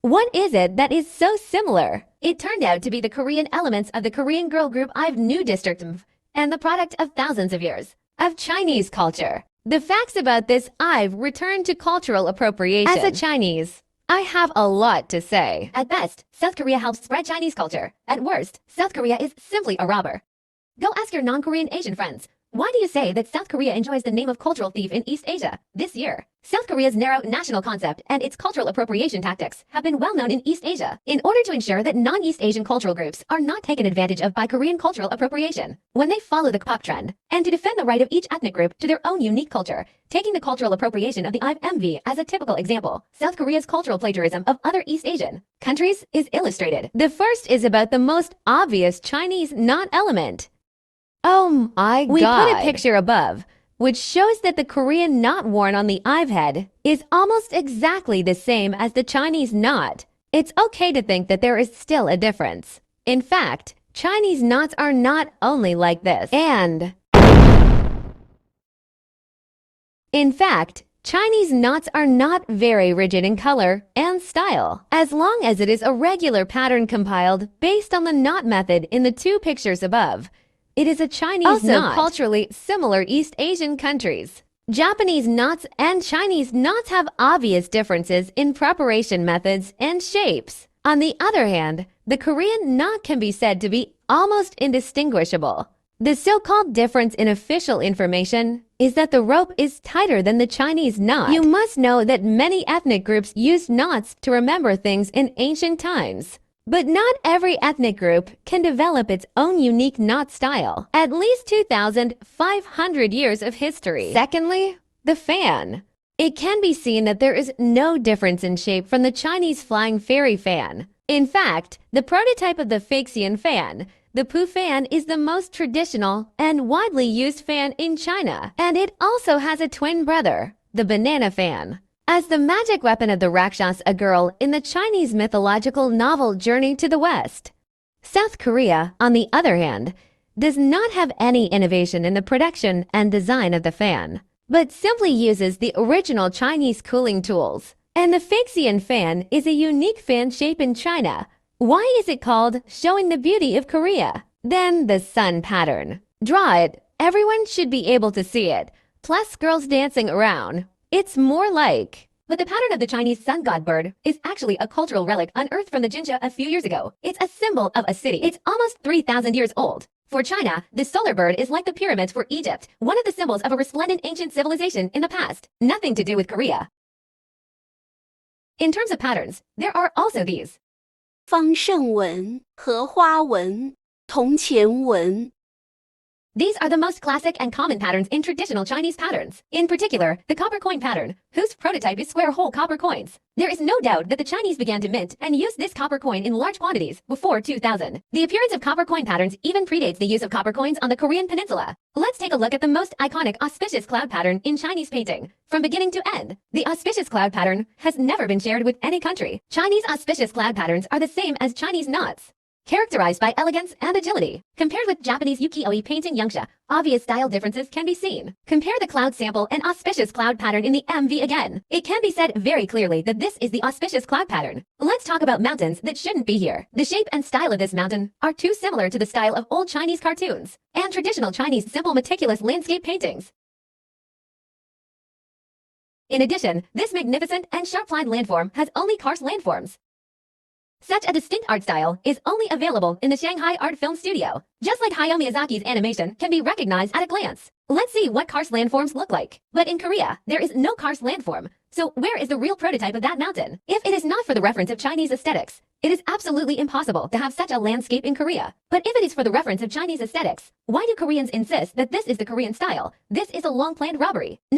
What is it that is so similar? It turned out to be the Korean elements of the Korean girl group IVE New District and the product of thousands of years of Chinese culture. The facts about this IVE return to cultural appropriation. As a Chinese, I have a lot to say. At best, South Korea helps spread Chinese culture. At worst, South Korea is simply a robber. Go ask your non-Korean Asian friends. Why do you say that South Korea enjoys the name of cultural thief in East Asia this year? South Korea's narrow national concept and its cultural appropriation tactics have been well known in East Asia in order to ensure that non-East Asian cultural groups are not taken advantage of by Korean cultural appropriation when they follow the K-pop trend, and to defend the right of each ethnic group to their own unique culture, taking the cultural appropriation of the IVE as a typical example. South Korea's cultural plagiarism of other East Asian countries is illustrated. The first is about the most obvious Chinese knot element. Oh my God. We put a picture above, which shows that the Korean knot worn on the IVE head is almost exactly the same as the Chinese knot. It's okay to think that there is still a difference. In fact, Chinese knots are not only like this, in fact, Chinese knots are not very rigid in color and style, as long as it is a regular pattern compiled based on the knot method in the two pictures above. It is a Chinese knot. Culturally similar East Asian countries. Japanese knots and Chinese knots have obvious differences in preparation methods and shapes. On the other hand, the Korean knot can be said to be almost indistinguishable. The so-called difference in official information is that the rope is tighter than the Chinese knot. You must know that many ethnic groups used knots to remember things in ancient times. But not every ethnic group can develop its own unique knot style. At least 2,500 years of history. Secondly, the fan. It can be seen that there is no difference in shape from the Chinese flying fairy fan. In fact, the prototype of the Faxian fan, the Pu fan, is the most traditional and widely used fan in China. And it also has a twin brother, the banana fan. As the magic weapon of the Rakshas, a girl in the Chinese mythological novel Journey to the West. South Korea, on the other hand, does not have any innovation in the production and design of the fan, but simply uses the original Chinese cooling tools. And the Faxian fan is a unique fan shape in China. Why is it called Showing the Beauty of Korea? Then the sun pattern. Draw it. Everyone should be able to see it. Plus girls dancing around. It's more like... But the pattern of the Chinese sun god bird is actually a cultural relic unearthed from the Jinja a few years ago. It's a symbol of a city. It's almost 3,000 years old. For China, the solar bird is like the pyramids for Egypt, one of the symbols of a resplendent ancient civilization in the past. Nothing to do with Korea. In terms of patterns, there are also these. 方胜纹、荷花纹、铜钱纹。 These are the most classic and common patterns in traditional Chinese patterns. In particular, the copper coin pattern, whose prototype is square whole copper coins. There is no doubt that the Chinese began to mint and use this copper coin in large quantities before 2000. The appearance of copper coin patterns even predates the use of copper coins on the Korean peninsula. Let's take a look at the most iconic auspicious cloud pattern in Chinese painting. From beginning to end, the auspicious cloud pattern has never been shared with any country. Chinese auspicious cloud patterns are the same as Chinese knots, characterized by elegance and agility. Compared with Japanese ukiyo-e painting Yangxia, obvious style differences can be seen. Compare the cloud sample and auspicious cloud pattern in the MV again. It can be said very clearly that this is the auspicious cloud pattern. Let's talk about mountains that shouldn't be here. The shape and style of this mountain are too similar to the style of old Chinese cartoons and traditional Chinese simple meticulous landscape paintings. In addition, this magnificent and sharp-lined landform has only karst landforms. Such a distinct art style is only available in the Shanghai Art Film Studio. Just like Hayao Miyazaki's animation can be recognized at a glance. Let's see what karst landforms look like. But in Korea, there is no karst landform. So where is the real prototype of that mountain? If it is not for the reference of Chinese aesthetics, it is absolutely impossible to have such a landscape in Korea. But if it is for the reference of Chinese aesthetics, why do Koreans insist that this is the Korean style? This is a long-planned robbery. Now,